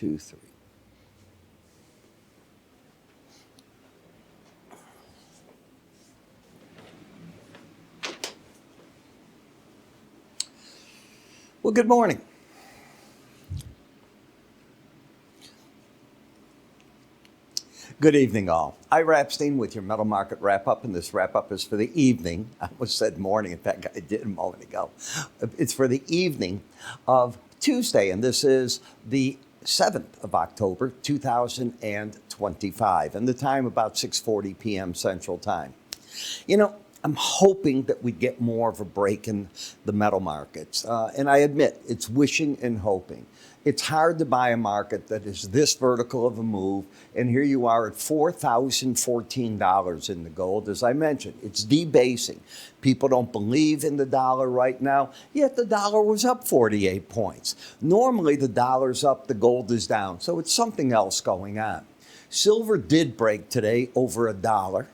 2, 3. Well, good morning. Good evening, all. Ira Epstein with your metal market wrap-up, and this wrap-up is for the evening. I almost said morning. In fact, I did a moment ago. It's for the evening of Tuesday, and this is the 7th of October, 2025, and the time about 6:40 p.m. Central Time. You know, I'm hoping that we get more of a break in the metal markets, and I admit it's wishing and hoping. It's hard to buy a market that is this vertical of a move, and here you are at $4,014 in the gold. As I mentioned, it's debasing. People don't believe in the dollar right now, yet the dollar was up 48 points. Normally the dollar's up, the gold is down, so it's something else going on. Silver did break today over $1.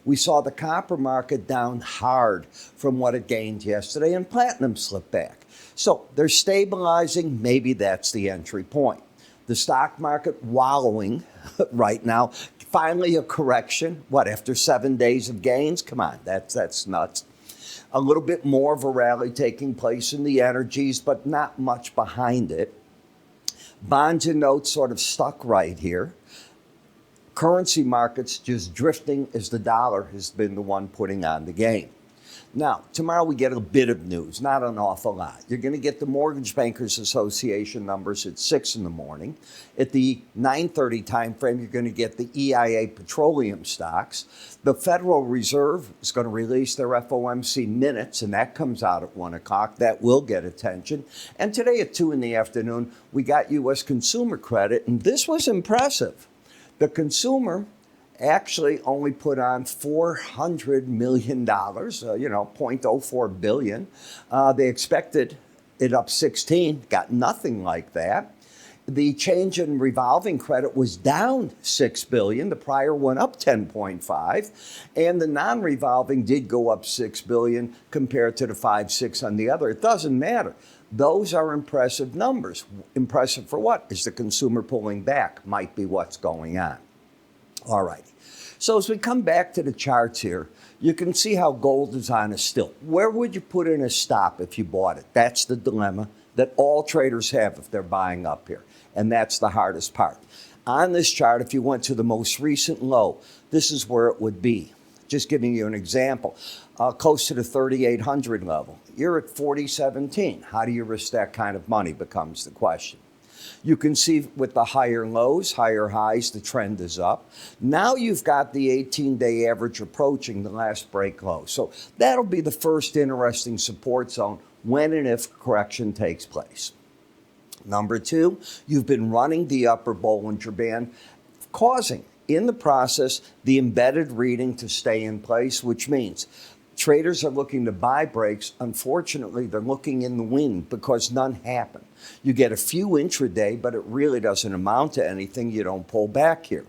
We saw the copper market down hard from what it gained yesterday, and platinum slipped back. So they're stabilizing. Maybe that's the entry point. The stock market wallowing right now. Finally a correction. What, after 7 days of gains? Come on, that's nuts. A little bit more of a rally taking place in the energies, but not much behind it. Bonds and notes sort of stuck right here. Currency markets just drifting as the dollar has been the one putting on the game. Now, tomorrow we get a bit of news, not an awful lot. You're going to get the Mortgage Bankers Association numbers at 6 in the morning. At the 9:30 time frame, you're going to get the EIA petroleum stocks. The Federal Reserve is going to release their FOMC minutes, and that comes out at 1 o'clock. That will get attention. And today at 2 in the afternoon, we got U.S. consumer credit, and this was impressive. The consumer actually only put on $400 million, $0.04 billion. They expected it up 16, got nothing like that. The change in revolving credit was down $6 billion. The prior one up 10.5, and the non-revolving did go up $6 billion compared to the 5.6 on the other. It doesn't matter. Those are impressive numbers. Impressive for what? Is the consumer pulling back? Might be what's going on. All right. So as we come back to the charts here, you can see how gold is on a stilt. Where would you put in a stop if you bought it? That's the dilemma that all traders have if they're buying up here. And that's the hardest part. On this chart, if you went to the most recent low, this is where it would be. Just giving you an example, close to the 3,800 level. You're at 4,017. How do you risk that kind of money becomes the question. You can see with the higher lows, higher highs, the trend is up. Now you've got the 18-day average approaching the last break low. So that'll be the first interesting support zone when and if correction takes place. Number two, you've been running the upper Bollinger Band, causing, in the process, the embedded reading to stay in place, which means traders are looking to buy breaks. Unfortunately, they're looking in the wind because none happen. You get a few intraday, but it really doesn't amount to anything. You don't pull back here.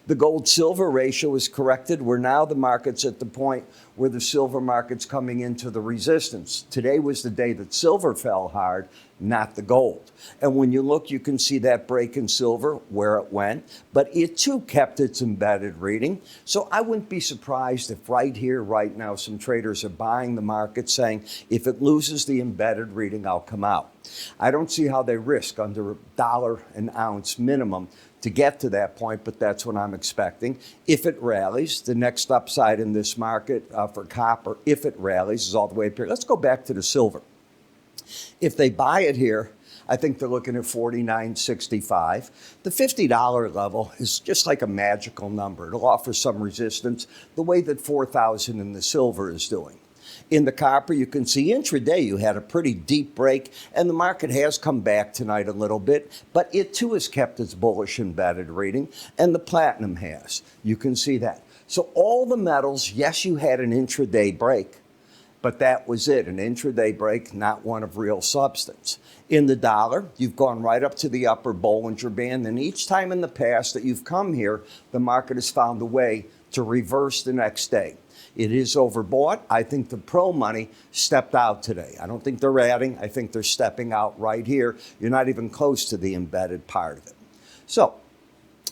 The gold-silver ratio is corrected. We're now the market's at the point where the silver market's coming into the resistance. Today was the day that silver fell hard, not the gold. And when you look, you can see that break in silver, where it went, but it too kept its embedded reading. So I wouldn't be surprised if right here, right now, some traders are buying the market saying, if it loses the embedded reading, I'll come out. I don't see how they risk under $1 an ounce minimum to get to that point, but that's what I'm expecting. If it rallies, the next upside in this market for copper, if it rallies, is all the way up here. Let's go back to the silver. If they buy it here, I think they're looking at $49.65. The $50 level is just like a magical number. It'll offer some resistance the way that 4,000 in the silver is doing. In the copper, you can see intraday you had a pretty deep break, and the market has come back tonight a little bit, but it too has kept its bullish embedded reading, and the platinum has. You can see that. So all the metals, yes, you had an intraday break, but that was it, an intraday break, not one of real substance. In the dollar, you've gone right up to the upper Bollinger Band, and each time in the past that you've come here, the market has found a way to reverse the next day. It is overbought. I think the pro money stepped out today. I don't think they're adding. I think they're stepping out right here. You're not even close to the embedded part of it. So,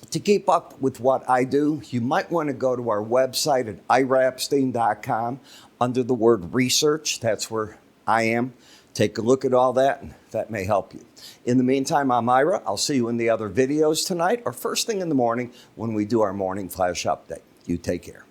to keep up with what I do, you might want to go to our website at iraepstein.com under the word research. That's where I am. Take a look at all that, and that may help you. In the meantime, I'm Ira. I'll see you in the other videos tonight or first thing in the morning when we do our morning flash update. You take care.